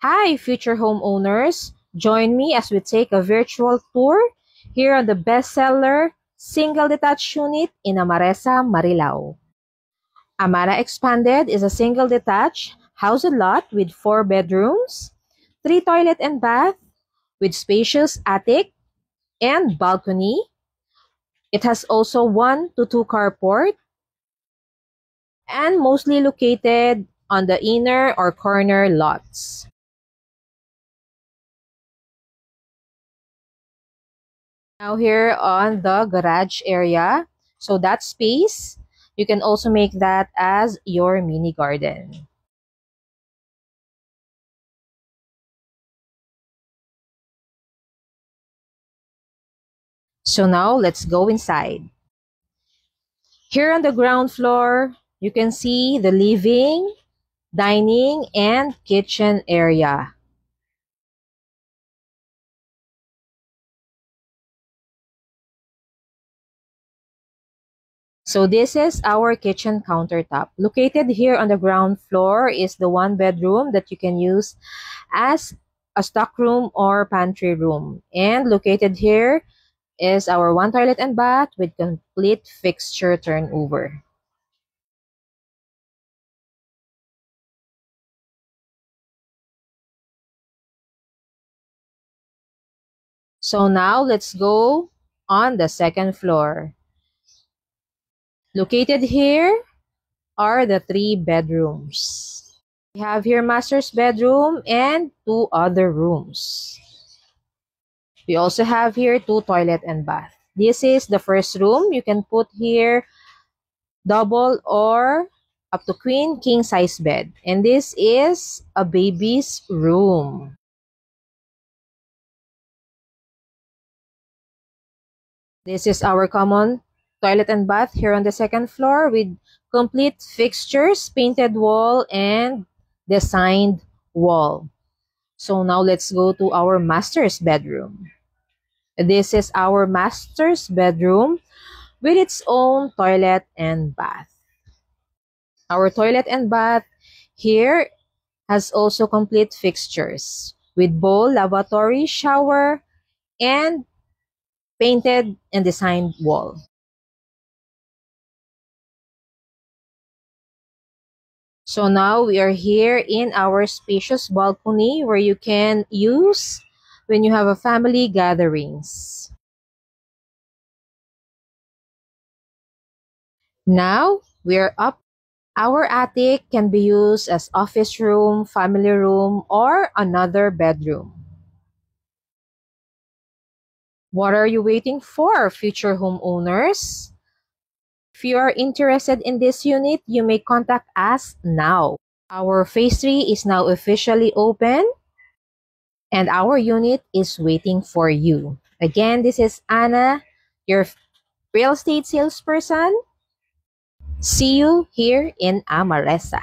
Hi, future homeowners. Join me as we take a virtual tour here on the bestseller Single Detached Unit in Amaresa, Marilao. Amara Expanded is a single detached house and lot with 4 bedrooms, 3 toilet and bath, with spacious attic and balcony. It has also 1 to 2 carport and mostly located on the inner or corner lots. Now here on the garage area, so that space, you can also make that as your mini garden. So now let's go inside. Here on the ground floor, you can see the living, dining, and kitchen area. So this is our kitchen countertop. Located here on the ground floor is the 1 bedroom that you can use as a stockroom or pantry room. And located here is our 1 toilet and bath with complete fixture turnover. So now let's go on the second floor. Located here are the 3 bedrooms. We have here master's bedroom and 2 other rooms. We also have here 2 toilet and bath. This is the first room. You can put here double or up to queen king size bed. And this is a baby's room. This is our common toilet and bath here on the second floor with complete fixtures, painted wall, and designed wall. So now let's go to our master's bedroom. This is our master's bedroom with its own toilet and bath. Our toilet and bath here has also complete fixtures with bowl, lavatory, shower, and painted and designed wall. So now we are here in our spacious balcony where you can use when you have a family gatherings. Now we're up. Our attic can be used as office room, family room, or another bedroom. What are you waiting for, future homeowners? If you are interested in this unit, you may contact us now. Our phase 3 is now officially open and our unit is waiting for you. Again, this is Anna, your real estate salesperson. See you here in Amaresa.